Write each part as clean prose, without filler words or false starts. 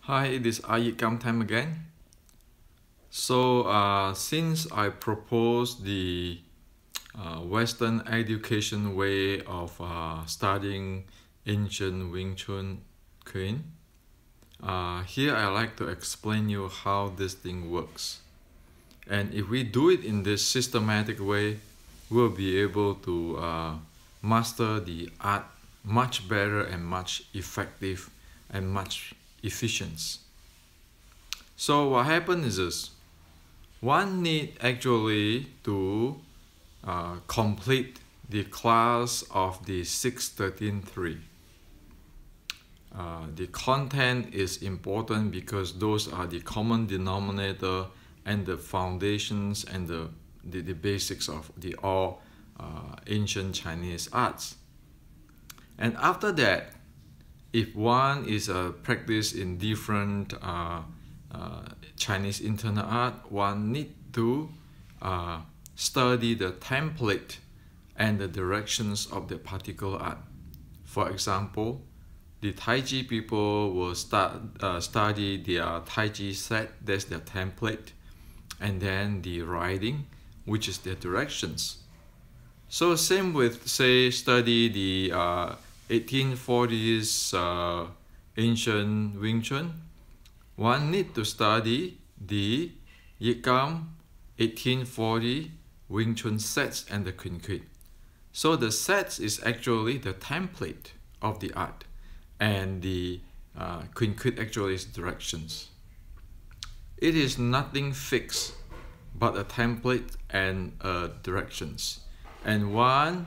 Hi, it is iYikKam time again. Since I propose the Western education way of studying ancient Wing Chun Kuen, here I like to explain you how this thing works. And if we do it in this systematic way, we'll be able to master the art much better and much effective and much efficient. So what happens is this. One need actually to complete the class of the 613.3. The content is important because those are the common denominator and the foundations and the basics of the all ancient Chinese arts. And after that, if one is practiced in different Chinese internal art, one need to study the template and the directions of the particular art. For example, the Tai Chi people will study their Tai Chi set, that's their template, and then the writing, which is their directions. So same with, say, study the 1840s ancient Wing Chun. One need to study the iYikKam 1840 Wing Chun sets and the Kuen. So the sets is actually the template of the art, and the Kuen actually is directions. It is nothing fixed but a template and directions. And one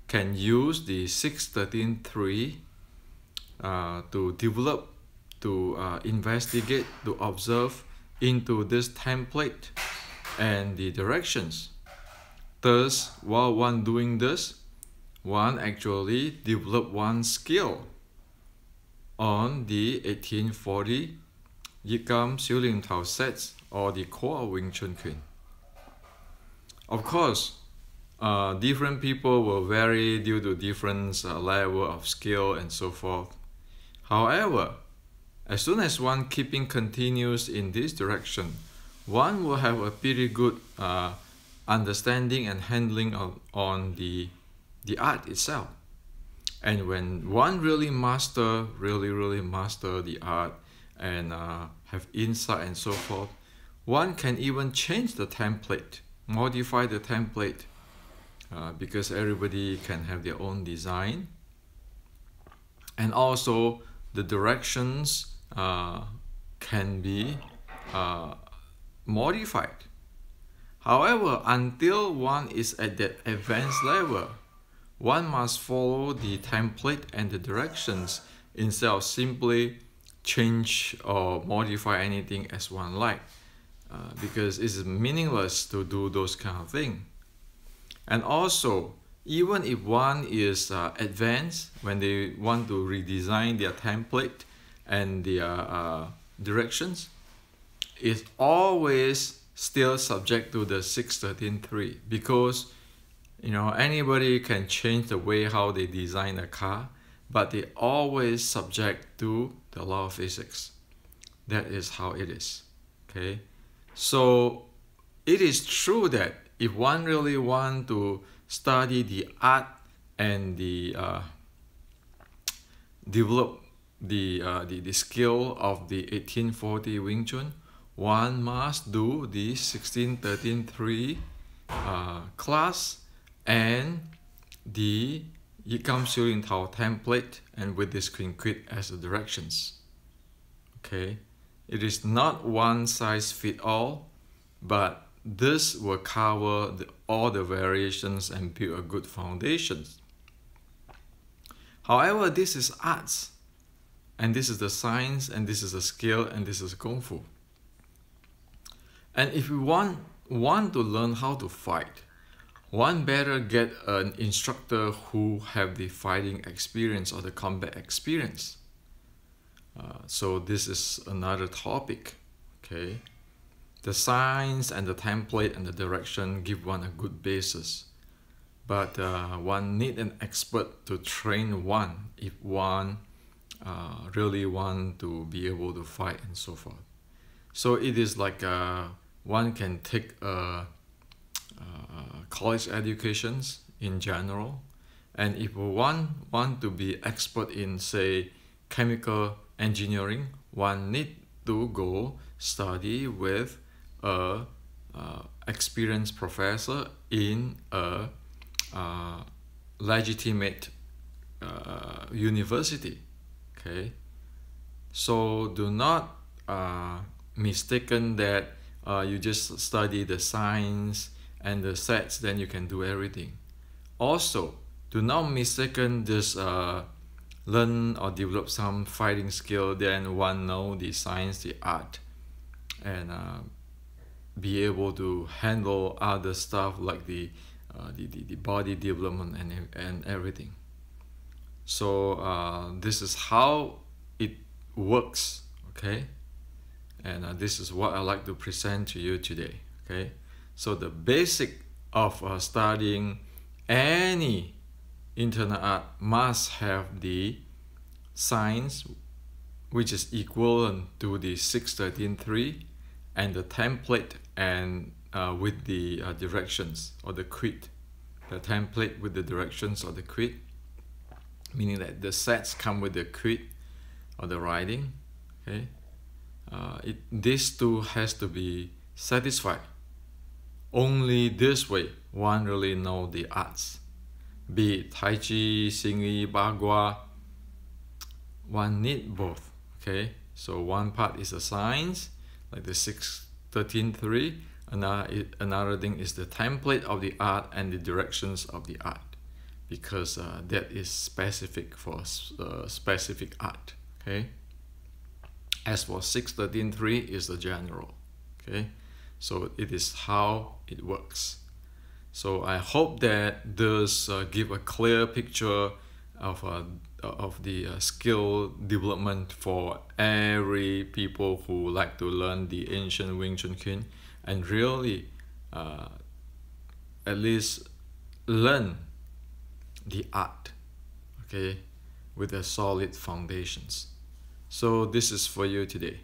can use the 613.3 to develop, to investigate, to observe into this template and the directions. Thus, while one doing this, one actually develop one skill on the 1840 iYikKam Xiulin Tao sets or the core Wing Chun Kuen. Of course, different people will vary due to different level of skill and so forth. However, as soon as one keeping continuous in this direction, one will have a pretty good understanding and handling on the art itself. And when one really master the art and have insight and so forth, one can even change the template, modify the template, because everybody can have their own design. And also the directions can be modified. However, until one is at that advanced level, one must follow the template and the directions instead of simply change or modify anything as one like, because it's meaningless to do those kind of things. And also, even if one is advanced, when they want to redesign their template and their directions, it's always still subject to the 613.3, because anybody can change the way how they design a car, but they always subject to the law of physics. That is how it is. Okay, so it is true that if one really want to study the art and the develop the skill of the 1840 Wing Chun, one must do the 1613.3 class and the iYikKam Xiulin Tao template, and with this Kuen as the directions. Okay, it is not one size fit all, but this will cover all the variations and build a good foundation. However, this is arts, and this is the science, and this is the skill, and this is Kung Fu. And if we want to learn how to fight, one better get an instructor who have the fighting experience or the combat experience. So this is another topic. Okay, the science and the template and the direction give one a good basis, but one need an expert to train one if one really want to be able to fight and so forth. So it is like one can take college educations in general, and if one want to be expert in, say, chemical engineering, one need to go study with a experienced professor in a legitimate university. Okay, so do not mistaken that you just study the science and the sets, then you can do everything. Also, do not mistaken this learn or develop some fighting skill, then one know the science, the art, and be able to handle other stuff like the body development and everything. So this is how it works, okay? And this is what I like to present to you today, okay? So the basic of studying any internal art must have the science, which is equivalent to the 613.3, and the template and with the directions or the quid. The template with the directions or the quid, meaning that the sets come with the quid or the writing, okay? These two has to be satisfied. Only this way one really know the arts. Be it Tai Chi, Xingyi, Bagua, one need both, okay? So one part is the science, like the 613.3. Another thing is the template of the art and the directions of the art, because that is specific for specific art, okay? As for 613.3 is the general, okay? So it is how it works. So I hope that this give a clear picture of the skill development for every people who like to learn the ancient Wing Chun Kien, and really at least learn the art, okay, with a solid foundations. So this is for you today.